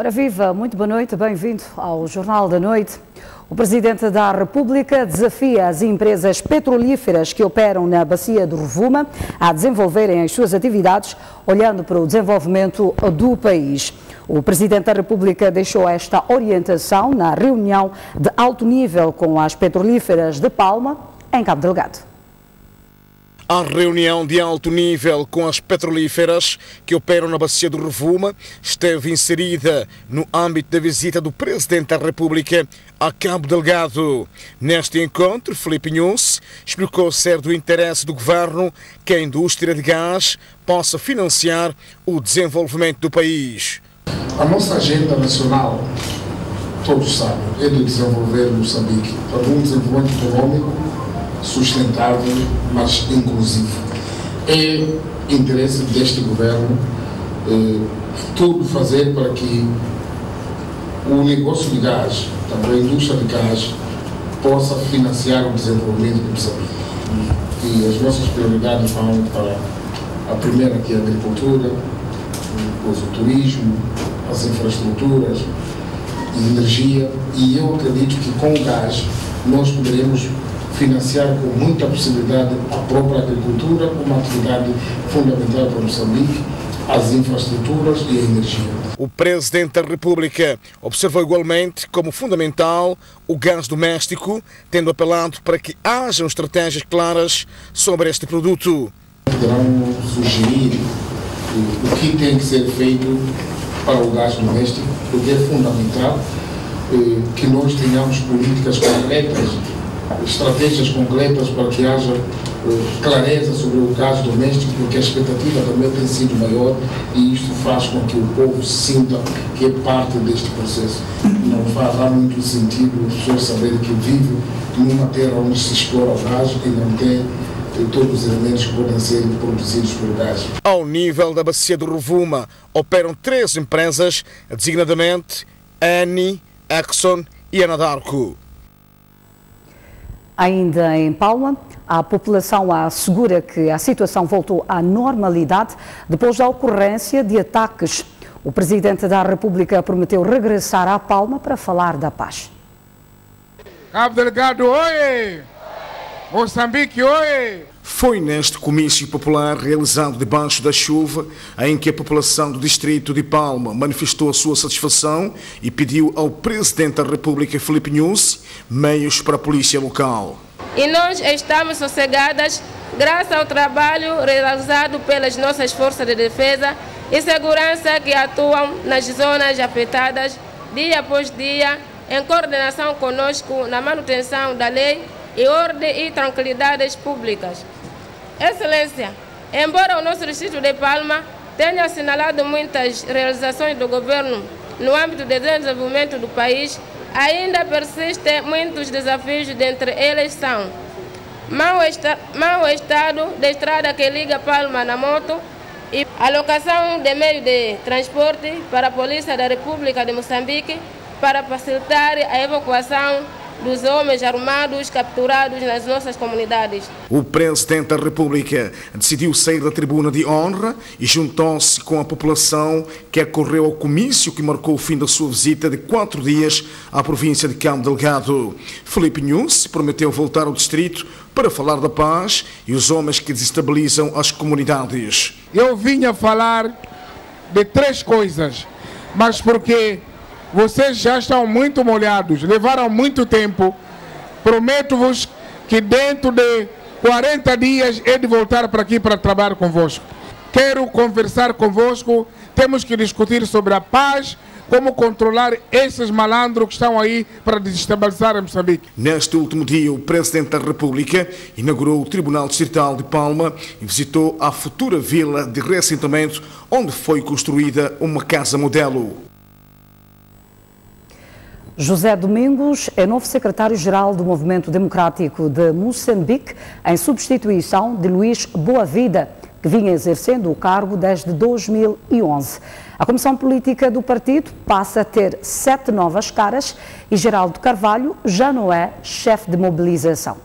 Ora viva, muito boa noite, bem-vindo ao Jornal da Noite. O Presidente da República desafia as empresas petrolíferas que operam na bacia do Rovuma a desenvolverem as suas atividades olhando para o desenvolvimento do país. O Presidente da República deixou esta orientação na reunião de alto nível com as petrolíferas de Palma, em Cabo Delgado. A reunião de alto nível com as petrolíferas que operam na bacia do Rovuma esteve inserida no âmbito da visita do Presidente da República a Cabo Delgado. Neste encontro, Filipe Nunes explicou ser do interesse do Governo que a indústria de gás possa financiar o desenvolvimento do país. A nossa agenda nacional, todos sabem, é de desenvolver Moçambique para um desenvolvimento econômico sustentável, mas inclusivo. É interesse deste governo tudo fazer para que o negócio de gás, também a indústria de gás, possa financiar o desenvolvimento de Moçambique. E as nossas prioridades vão para a primeira, que é a agricultura, depois o turismo, as infraestruturas, a energia, e eu acredito que com o gás nós poderemos financiar com muita possibilidade a própria agricultura, uma atividade fundamental para Moçambique, as infraestruturas e a energia. O Presidente da República observou igualmente como fundamental o gás doméstico, tendo apelado para que hajam estratégias claras sobre este produto. Poderão sugerir o que tem que ser feito para o gás doméstico, porque é fundamental que nós tenhamos políticas concretas, estratégias concretas para que haja clareza sobre o gás doméstico, porque a expectativa também tem sido maior e isto faz com que o povo sinta que é parte deste processo. Não fará muito sentido as pessoas saberem que vivem numa terra onde se explora o gás e não tem todos os elementos que podem ser produzidos por gás. Ao nível da bacia do Rovuma, operam 3 empresas, designadamente Eni, Exxon e Anadarko. Ainda em Palma, a população assegura que a situação voltou à normalidade depois da ocorrência de ataques. O Presidente da República prometeu regressar à Palma para falar da paz. Cabo Delgado, oi! Moçambique, oi! Foi neste comício popular realizado debaixo da chuva em que a população do distrito de Palma manifestou a sua satisfação e pediu ao Presidente da República, Filipe Nunes, meios para a polícia local. E nós estamos sossegadas graças ao trabalho realizado pelas nossas forças de defesa e segurança que atuam nas zonas afetadas dia após dia em coordenação conosco na manutenção da lei e ordem e tranquilidades públicas. Excelência, embora o nosso distrito de Palma tenha assinalado muitas realizações do governo no âmbito do desenvolvimento do país, ainda persistem muitos desafios, dentre eles são mau estado da estrada que liga Palma na moto e alocação de meio de transporte para a Polícia da República de Moçambique para facilitar a evacuação dos homens armados capturados nas nossas comunidades. O Presidente da República decidiu sair da tribuna de honra e juntou-se com a população que acorreu ao comício que marcou o fim da sua visita de 4 dias à província de Cabo Delgado. Filipe Nunes prometeu voltar ao distrito para falar da paz e os homens que desestabilizam as comunidades. Eu vinha falar de 3 coisas, mas porque vocês já estão muito molhados, levaram muito tempo. Prometo-vos que dentro de 40 dias é de voltar para aqui para trabalhar convosco. Quero conversar convosco, temos que discutir sobre a paz, como controlar esses malandros que estão aí para desestabilizar Moçambique. Neste último dia, o Presidente da República inaugurou o Tribunal Distrital de Palma e visitou a futura vila de reassentamento onde foi construída uma casa modelo. José Domingos é novo secretário-geral do Movimento Democrático de Moçambique, em substituição de Luís Boavida, que vinha exercendo o cargo desde 2011. A Comissão Política do partido passa a ter 7 novas caras e Geraldo Carvalho já não é chefe de mobilização.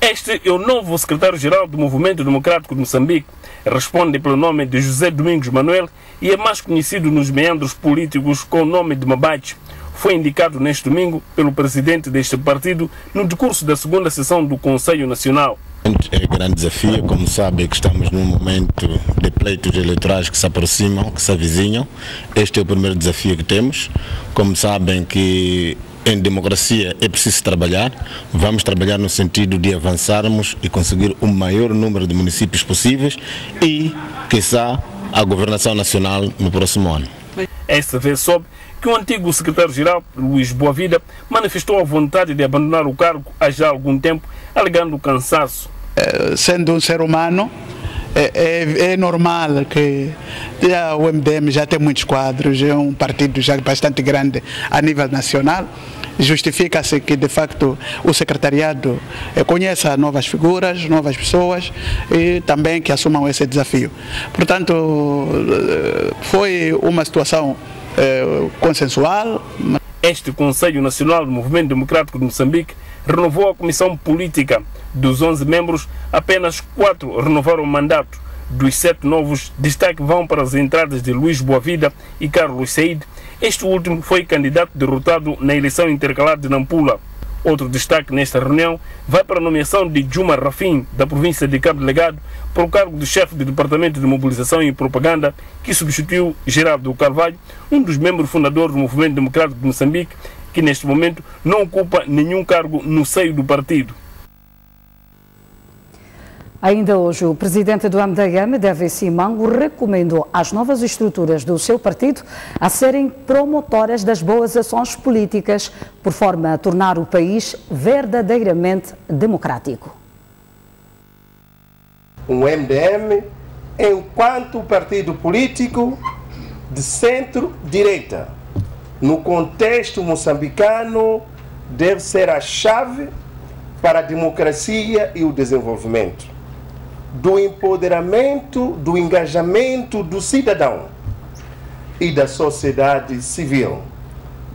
Este é o novo secretário-geral do Movimento Democrático de Moçambique. Responde pelo nome de José Domingos Manuel e é mais conhecido nos meandros políticos com o nome de Mabate. Foi indicado neste domingo pelo presidente deste partido no decurso da segunda sessão do Conselho Nacional. É grande desafio, como sabem que estamos num momento de pleitos eleitorais que se aproximam, que se avizinham. Este é o primeiro desafio que temos. Como sabem que em democracia é preciso trabalhar, vamos trabalhar no sentido de avançarmos e conseguir o maior número de municípios possíveis e, quiçá, a governação nacional no próximo ano. Esta vez soube que o antigo secretário-geral, Luís Boavida, manifestou a vontade de abandonar o cargo há já algum tempo, alegando cansaço. Sendo um ser humano, é normal que o MDM já tem muitos quadros, é um partido já bastante grande a nível nacional. Justifica-se que, de facto, o secretariado conheça novas figuras, novas pessoas e também que assumam esse desafio. Portanto, foi uma situação consensual. Este Conselho Nacional do Movimento Democrático de Moçambique renovou a comissão política. Dos 11 membros, apenas 4 renovaram o mandato. Dos 7 novos, destaque vão para as entradas de Luís Boavida e Carlos Said. Este último foi candidato derrotado na eleição intercalar de Nampula. Outro destaque nesta reunião vai para a nomeação de Juma Rafim, da província de Cabo Delgado, para o cargo de chefe do Departamento de Mobilização e Propaganda, que substituiu Gerardo Carvalho, um dos membros fundadores do Movimento Democrático de Moçambique, que neste momento não ocupa nenhum cargo no seio do partido. Ainda hoje, o presidente do MDM, Davi Simango, recomendou às novas estruturas do seu partido a serem promotoras das boas ações políticas, por forma a tornar o país verdadeiramente democrático. O MDM, enquanto partido político de centro-direita, no contexto moçambicano, deve ser a chave para a democracia e o desenvolvimento, do empoderamento, do engajamento do cidadão e da sociedade civil,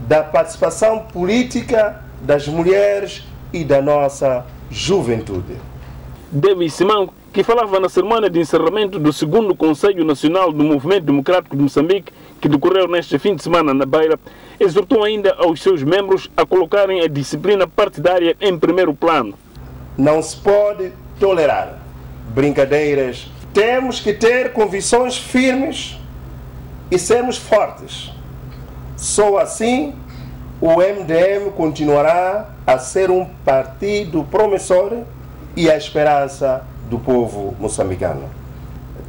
da participação política das mulheres e da nossa juventude. Davi Simango, que falava na semana de encerramento do 2º Conselho Nacional do Movimento Democrático de Moçambique, que decorreu neste fim de semana na Beira, exortou ainda aos seus membros a colocarem a disciplina partidária em primeiro plano. Não se pode tolerar brincadeiras. Temos que ter convicções firmes e sermos fortes. Só assim o MDM continuará a ser um partido promissor e a esperança do povo moçambicano.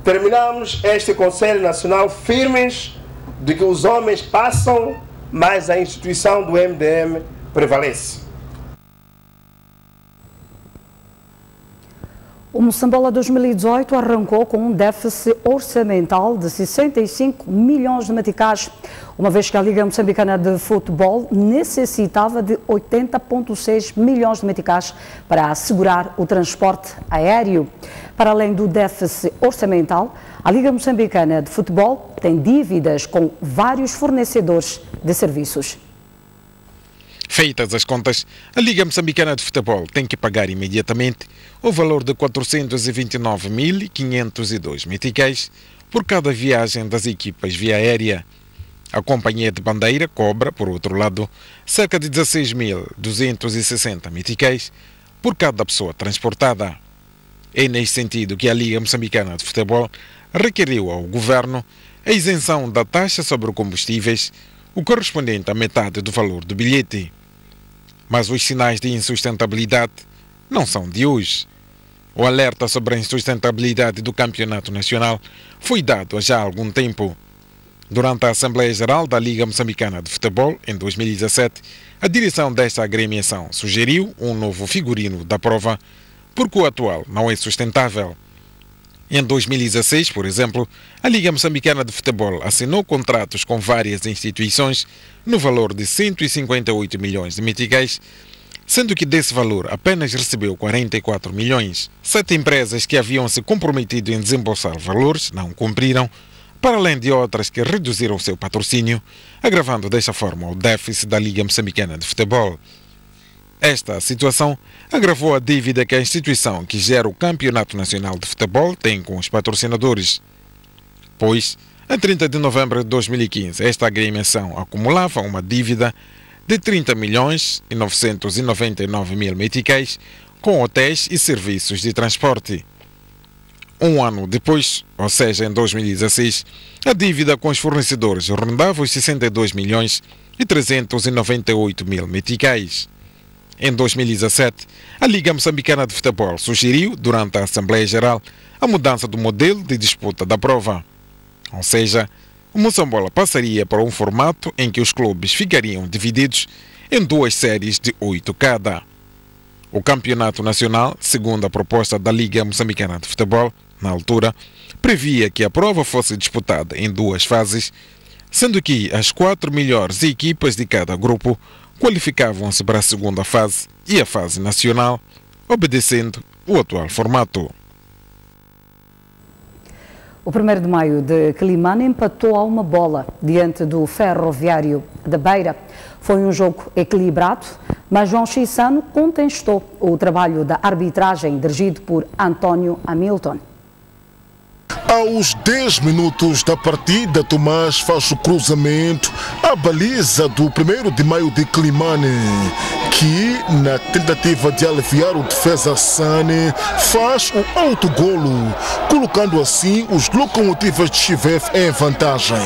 Terminamos este Conselho Nacional firmes de que os homens passam, mas a instituição do MDM prevalece. O Moçambola 2018 arrancou com um déficit orçamental de 65 milhões de meticais, uma vez que a Liga Moçambicana de Futebol necessitava de 80,6 milhões de meticais para assegurar o transporte aéreo. Para além do déficit orçamental, a Liga Moçambicana de Futebol tem dívidas com vários fornecedores de serviços. Feitas as contas, a Liga Moçambicana de Futebol tem que pagar imediatamente o valor de 429.502 meticais por cada viagem das equipas via aérea. A Companhia de Bandeira cobra, por outro lado, cerca de 16.260 meticais por cada pessoa transportada. É neste sentido que a Liga Moçambicana de Futebol requeriu ao Governo a isenção da taxa sobre combustíveis, o correspondente à metade do valor do bilhete. Mas os sinais de insustentabilidade não são de hoje. O alerta sobre a insustentabilidade do campeonato nacional foi dado há já algum tempo. Durante a Assembleia Geral da Liga Moçambicana de Futebol, em 2017, a direção desta agremiação sugeriu um novo figurino da prova, porque o atual não é sustentável. Em 2016, por exemplo, a Liga Moçambicana de Futebol assinou contratos com várias instituições no valor de 158 milhões de meticais, sendo que desse valor apenas recebeu 44 milhões. 7 empresas que haviam se comprometido em desembolsar valores não cumpriram, para além de outras que reduziram seu patrocínio, agravando desta forma o déficit da Liga Moçambicana de Futebol. Esta situação agravou a dívida que a instituição que gera o Campeonato Nacional de Futebol tem com os patrocinadores, pois, em 30 de novembro de 2015, esta agremiação acumulava uma dívida de 30 milhões e 999 mil meticais com hotéis e serviços de transporte. Um ano depois, ou seja, em 2016, a dívida com os fornecedores rondava os 62 milhões e 398 mil meticais. Em 2017, a Liga Moçambicana de Futebol sugeriu, durante a Assembleia Geral, a mudança do modelo de disputa da prova. Ou seja, o Moçambola passaria para um formato em que os clubes ficariam divididos em 2 séries de 8 cada. O Campeonato Nacional, segundo a proposta da Liga Moçambicana de Futebol, na altura, previa que a prova fosse disputada em 2 fases, sendo que as 4 melhores equipas de cada grupo qualificavam-se para a segunda fase e a fase nacional, obedecendo o atual formato. O 1º de Maio de Quelimane empatou a 1 bola diante do Ferroviário da Beira. Foi um jogo equilibrado, mas João Chissano contestou o trabalho da arbitragem dirigido por António Hamilton. Aos 10 minutos da partida, Tomás faz o cruzamento à baliza do 1º de Maio de Quelimane, que, na tentativa de aliviar o defesa Sane, faz o autogolo, colocando assim os locomotivas de Chivef em vantagem.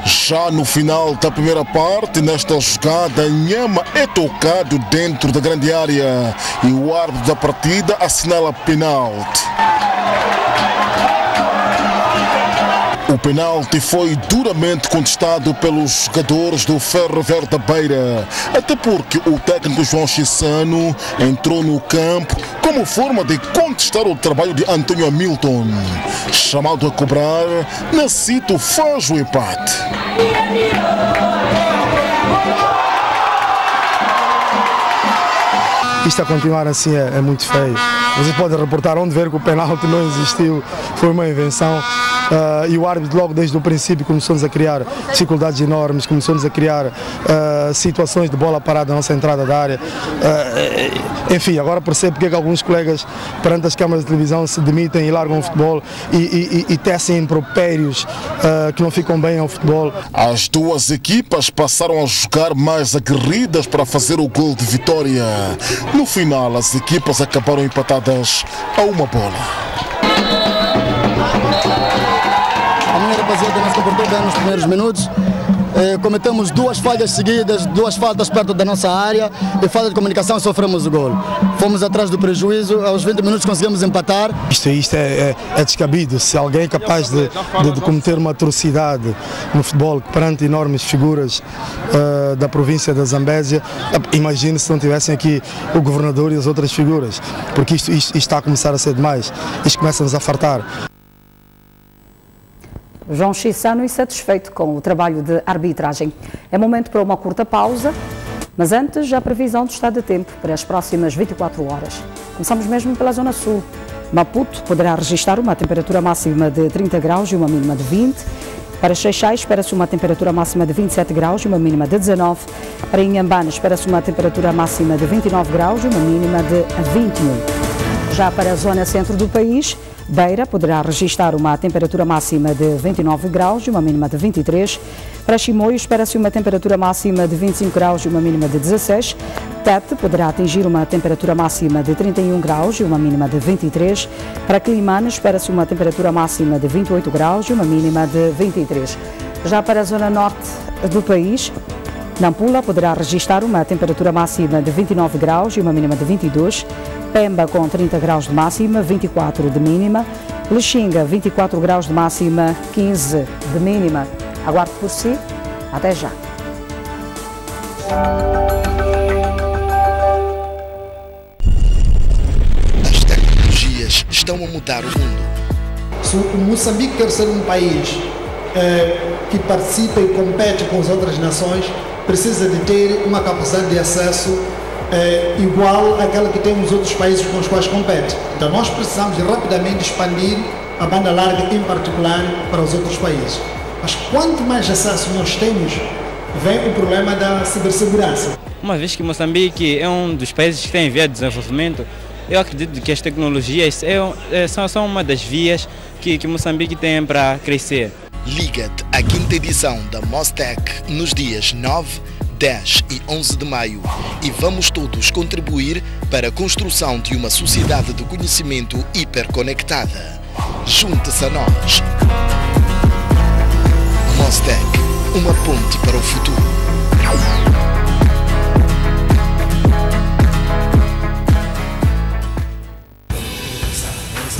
Já no final da primeira parte, nesta jogada, Nhama é tocado dentro da grande área e o árbitro da partida assinala penalti. O penalti foi duramente contestado pelos jogadores do Ferroviário da Beira, até porque o técnico João Chissano entrou no campo como forma de contestar o trabalho de António Hamilton. Chamado a cobrar, Nacito faz o empate. Isto a continuar assim é muito feio. Vocês podem reportar onde ver que o penalti não existiu, foi uma invenção. E o árbitro logo desde o princípio começou-nos a criar dificuldades enormes, começou-nos a criar situações de bola parada na nossa entrada da área. Enfim, agora percebo porque é que alguns colegas perante as câmaras de televisão se demitem e largam o futebol e tecem impropérios que não ficam bem ao futebol. As duas equipas passaram a jogar mais aguerridas para fazer o gol de vitória. No final, as equipas acabaram empatadas a 1 bola. A minha rapaziada não se comportou bem nos primeiros minutos. Cometemos 2 falhas seguidas, 2 faltas perto da nossa área e falta de comunicação e sofremos o gol. Fomos atrás do prejuízo, aos 20 minutos conseguimos empatar. Isto é descabido. Se alguém é capaz de cometer uma atrocidade no futebol perante enormes figuras da província da Zambésia, imagine se não tivessem aqui o governador e as outras figuras, porque isto está a começar a ser demais. Isto começa-nos a fartar. João Chissano insatisfeito com o trabalho de arbitragem. É momento para uma curta pausa, mas antes a previsão do estado de tempo para as próximas 24 horas. Começamos mesmo pela zona sul. Maputo poderá registrar uma temperatura máxima de 30 graus e uma mínima de 20. Para Seixais espera-se uma temperatura máxima de 27 graus e uma mínima de 19. Para Inhambane espera-se uma temperatura máxima de 29 graus e uma mínima de 21. Já para a zona centro do país, Beira poderá registrar uma temperatura máxima de 29 graus e uma mínima de 23. Para Chimoio espera-se uma temperatura máxima de 25 graus e uma mínima de 16. Tete poderá atingir uma temperatura máxima de 31 graus e uma mínima de 23. Para Quelimane espera-se uma temperatura máxima de 28 graus e uma mínima de 23. Já para a zona norte do país, Nampula poderá registrar uma temperatura máxima de 29 graus e uma mínima de 22. Pemba com 30 graus de máxima, 24 de mínima. Lexinga, 24 graus de máxima, 15 de mínima. Aguarde por si. Até já. As tecnologias estão a mudar o mundo. Se o Moçambique quer ser um país que participa e compete com as outras nações, precisa de ter uma capacidade de acesso igual àquela que tem os outros países com os quais compete. Então nós precisamos de rapidamente expandir a banda larga, em particular, para os outros países. Mas quanto mais acesso nós temos, vem o problema da cibersegurança. uma vez que Moçambique é um dos países que está em via de desenvolvimento, eu acredito que as tecnologias são uma das vias que Moçambique tem para crescer. Liga-te à 5ª edição da Mostec nos dias 9, 10 e 11 de maio e vamos todos contribuir para a construção de uma sociedade de conhecimento hiperconectada. Junte-se a nós. Mostec, uma ponte para o futuro.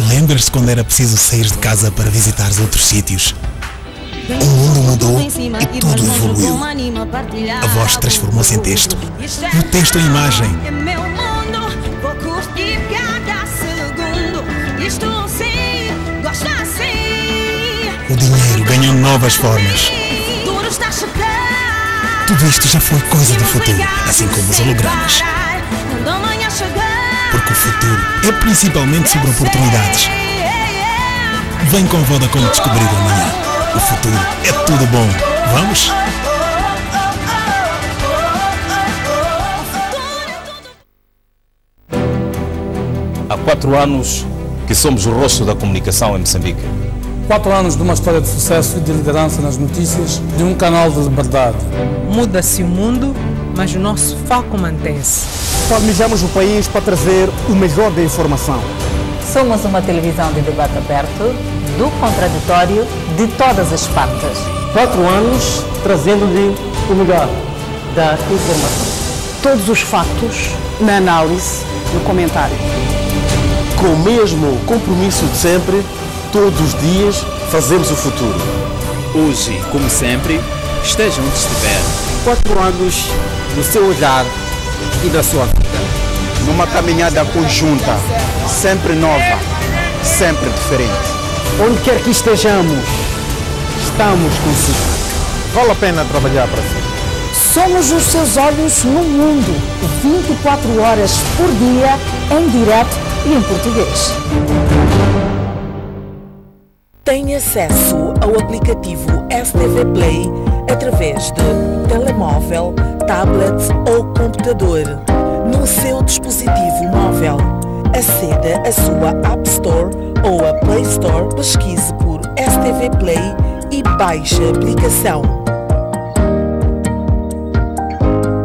Lembras-te quando era preciso sair de casa para visitar outros sítios? O mundo mudou e tudo evoluiu. A voz transformou-se em texto. E o texto em imagem. O dinheiro ganhou novas formas. Tudo isto já foi coisa do futuro, assim como os hologramas. Porque o futuro é principalmente sobre oportunidades. Vem com Vodacom descobrir o amanhã. O futuro é tudo bom. Vamos? Há 4 anos que somos o rosto da comunicação em Moçambique. 4 anos de uma história de sucesso e de liderança nas notícias de um canal de liberdade. Muda-se o mundo, mas o nosso foco mantém-se. Planejamos o país para trazer o melhor da informação. Somos uma televisão de debate aberto, do contraditório, de todas as partes. 4 anos trazendo-lhe o melhor da informação. Todos os factos na análise, no comentário. Com o mesmo compromisso de sempre, todos os dias fazemos o futuro. Hoje, como sempre, esteja onde estiver. 4 anos do seu olhar e da sua vida. Numa caminhada conjunta, sempre nova, sempre diferente. Onde quer que estejamos, estamos consigo. Vale a pena trabalhar para si. Somos os seus olhos no mundo, 24 horas por dia, em direto e em português. Tem acesso ao aplicativo STV Play através de telemóvel, tablet ou computador. No seu dispositivo móvel, aceda à sua App Store ou a Play Store, pesquise por STV Play e baixe a aplicação.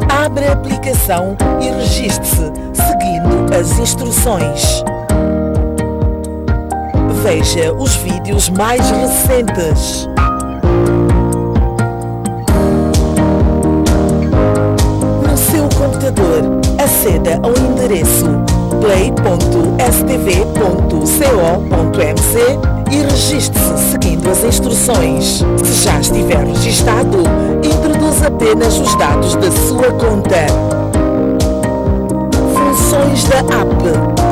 Abra a aplicação e registre-se seguindo as instruções. Veja os vídeos mais recentes. No seu computador, aceda ao endereço play.stv.co.mc e registre-se seguindo as instruções. Se já estiver registado, introduza apenas os dados da sua conta. Funções da app.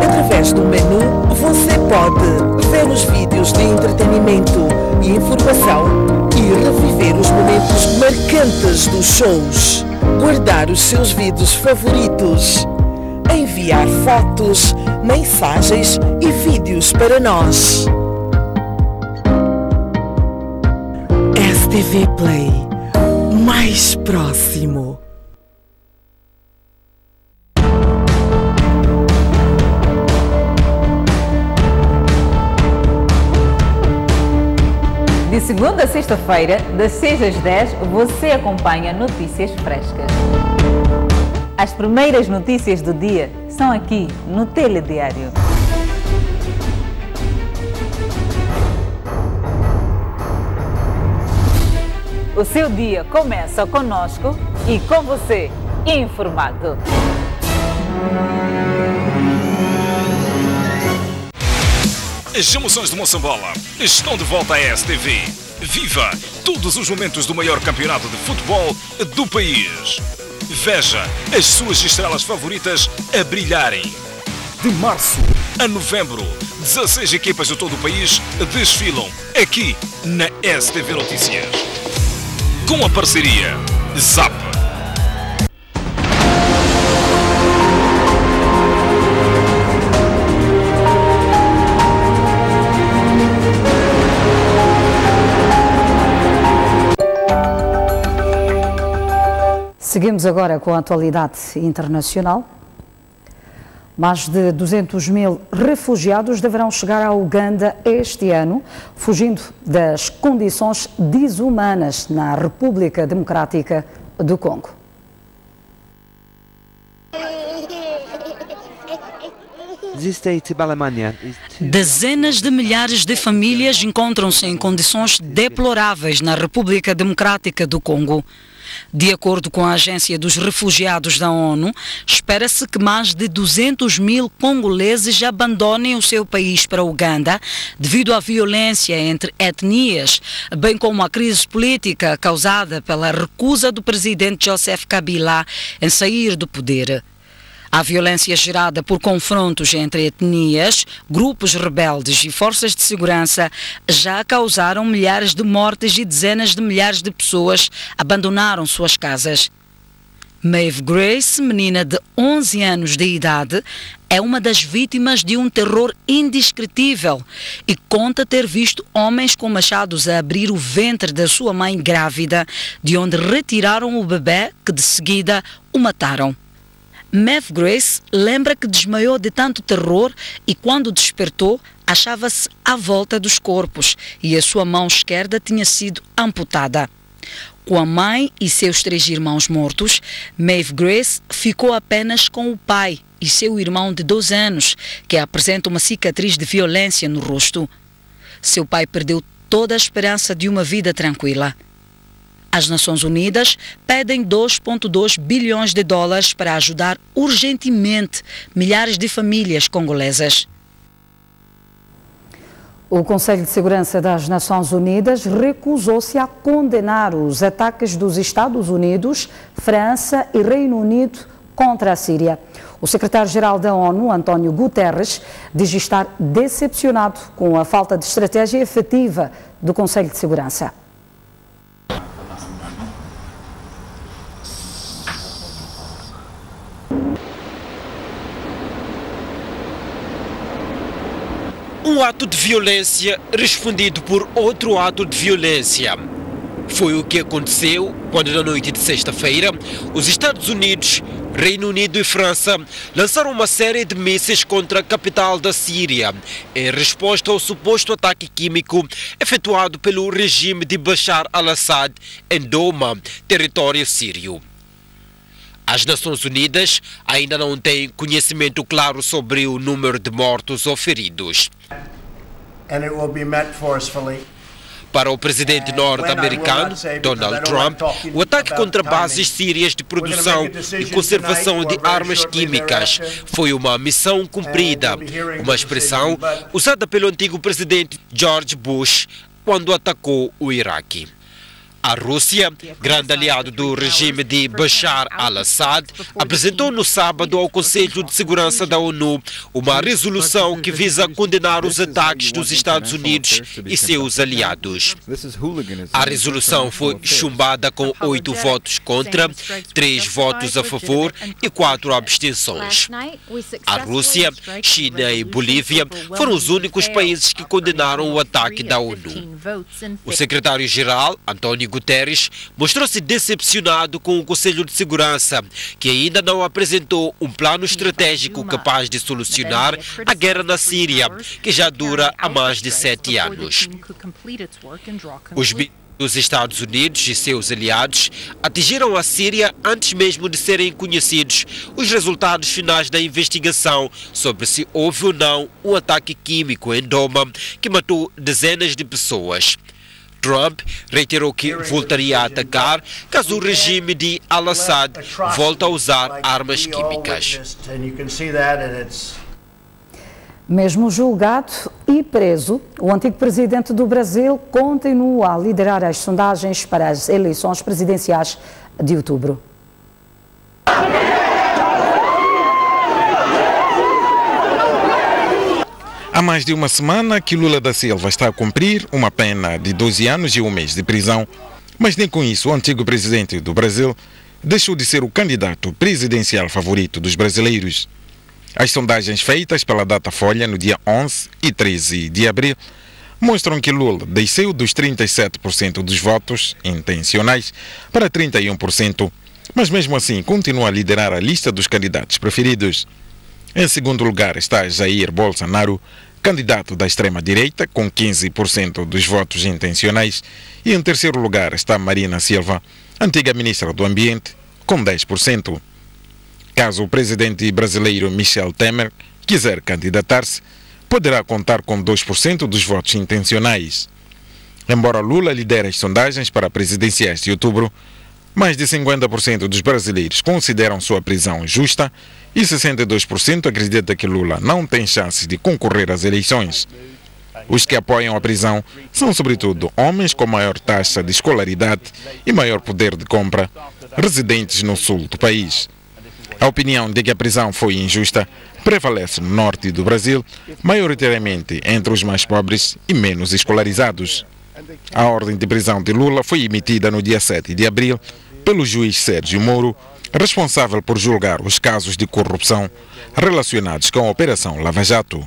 Através do menu, você pode ver os vídeos de entretenimento e informação e reviver os momentos marcantes dos shows, guardar os seus vídeos favoritos, enviar fotos, mensagens e vídeos para nós. STV Play, mais próximo. De segunda a sexta-feira, das 6 às 10, você acompanha notícias frescas. As primeiras notícias do dia são aqui no Telediário. O seu dia começa conosco e com você informado. As emoções de Moçambola estão de volta à STV. Viva todos os momentos do maior campeonato de futebol do país. Veja as suas estrelas favoritas a brilharem. De março a novembro, 16 equipas de todo o país desfilam aqui na STV Notícias. Com a parceria ZAP. Seguimos agora com a atualidade internacional. Mais de 200 mil refugiados deverão chegar à Uganda este ano, fugindo das condições desumanas na República Democrática do Congo. Dezenas de milhares de famílias encontram-se em condições deploráveis na República Democrática do Congo. De acordo com a Agência dos Refugiados da ONU, espera-se que mais de 200 mil congoleses abandonem o seu país para a Uganda devido à violência entre etnias, bem como à crise política causada pela recusa do presidente Joseph Kabila em sair do poder. A violência gerada por confrontos entre etnias, grupos rebeldes e forças de segurança já causaram milhares de mortes e dezenas de milhares de pessoas abandonaram suas casas. Maeve Grace, menina de 11 anos de idade, é uma das vítimas de um terror indescritível e conta ter visto homens com machados a abrir o ventre da sua mãe grávida, de onde retiraram o bebê que de seguida o mataram. Maeve Grace lembra que desmaiou de tanto terror e quando despertou achava-se à volta dos corpos e a sua mão esquerda tinha sido amputada. Com a mãe e seus 3 irmãos mortos, Maeve Grace ficou apenas com o pai e seu irmão de 12 anos, que apresenta uma cicatriz de violência no rosto. Seu pai perdeu toda a esperança de uma vida tranquila. As Nações Unidas pedem 2,2 bilhões de dólares para ajudar urgentemente milhares de famílias congolesas. O Conselho de Segurança das Nações Unidas recusou-se a condenar os ataques dos Estados Unidos, França e Reino Unido contra a Síria. O secretário-geral da ONU, António Guterres, diz estar decepcionado com a falta de estratégia efetiva do Conselho de Segurança. Um ato de violência respondido por outro ato de violência. Foi o que aconteceu quando, na noite de sexta-feira, os Estados Unidos, Reino Unido e França lançaram uma série de mísseis contra a capital da Síria, em resposta ao suposto ataque químico efetuado pelo regime de Bashar al-Assad em Douma, território sírio. As Nações Unidas ainda não têm conhecimento claro sobre o número de mortos ou feridos. Para o presidente norte-americano, Donald Trump, o ataque contra bases sírias de produção e conservação de armas químicas foi uma missão cumprida, uma expressão usada pelo antigo presidente George Bush quando atacou o Iraque. A Rússia, grande aliado do regime de Bashar al-Assad, apresentou no sábado ao Conselho de Segurança da ONU uma resolução que visa condenar os ataques dos Estados Unidos e seus aliados. A resolução foi chumbada com 8 votos contra, 3 votos a favor e 4 abstenções. A Rússia, China e Bolívia foram os únicos países que condenaram o ataque da ONU. O secretário-geral, António Guterres, mostrou-se decepcionado com o Conselho de Segurança, que ainda não apresentou um plano estratégico capaz de solucionar a guerra na Síria, que já dura há mais de 7 anos. Os Estados Unidos e seus aliados atingiram a Síria antes mesmo de serem conhecidos os resultados finais da investigação sobre se houve ou não um ataque químico em Douma que matou dezenas de pessoas. Trump reiterou que voltaria a atacar caso o regime de al-Assad volte a usar armas químicas. Mesmo julgado e preso, o antigo presidente do Brasil continua a liderar as sondagens para as eleições presidenciais de outubro. Há mais de uma semana que Lula da Silva está a cumprir uma pena de 12 anos e 1 mês de prisão, mas nem com isso o antigo presidente do Brasil deixou de ser o candidato presidencial favorito dos brasileiros. As sondagens feitas pela Datafolha no dia 11 e 13 de abril mostram que Lula desceu dos 37% dos votos intencionais para 31%, mas mesmo assim continua a liderar a lista dos candidatos preferidos. Em segundo lugar está Jair Bolsonaro, candidato da extrema-direita, com 15% dos votos intencionais, e em terceiro lugar está Marina Silva, antiga ministra do Ambiente, com 10%. Caso o presidente brasileiro Michel Temer quiser candidatar-se, poderá contar com 2% dos votos intencionais. Embora Lula lidere as sondagens para presidenciais de outubro, mais de 50% dos brasileiros consideram sua prisão justa e 62% acredita que Lula não tem chances de concorrer às eleições. Os que apoiam a prisão são sobretudo homens com maior taxa de escolaridade e maior poder de compra, residentes no sul do país. A opinião de que a prisão foi injusta prevalece no norte do Brasil, maioritariamente entre os mais pobres e menos escolarizados. A ordem de prisão de Lula foi emitida no dia 7 de abril pelo juiz Sérgio Moro, responsável por julgar os casos de corrupção relacionados com a Operação Lava Jato.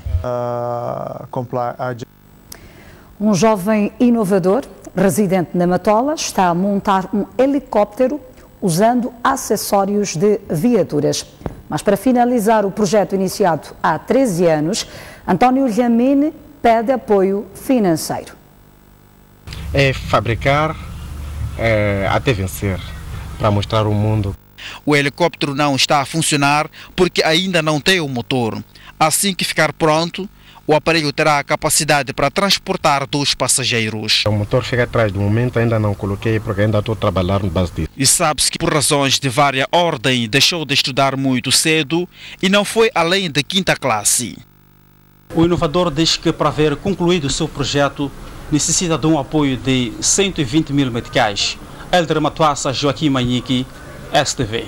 Um jovem inovador, residente na Matola, está a montar um helicóptero usando acessórios de viaturas. Mas para finalizar o projeto iniciado há 13 anos, António Lhamine pede apoio financeiro. É fabricar até vencer, para mostrar ao mundo. O helicóptero não está a funcionar porque ainda não tem o motor. Assim que ficar pronto, o aparelho terá a capacidade para transportar 2 passageiros. O motor fica atrás do momento, ainda não coloquei porque ainda estou a trabalhar no base disso. E sabe-se que por razões de vária ordem deixou de estudar muito cedo e não foi além da 5ª classe. O inovador diz que para ver concluído o seu projeto necessita de um apoio de 120 mil meticais. Elder Matuassa, Joaquim Manhique, STV.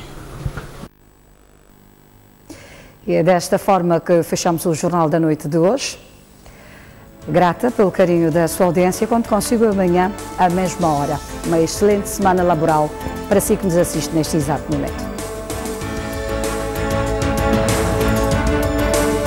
E é desta forma que fechamos o Jornal da Noite de hoje. Grata pelo carinho da sua audiência. Conto consigo amanhã, à mesma hora. Uma excelente semana laboral para si que nos assiste neste exato momento.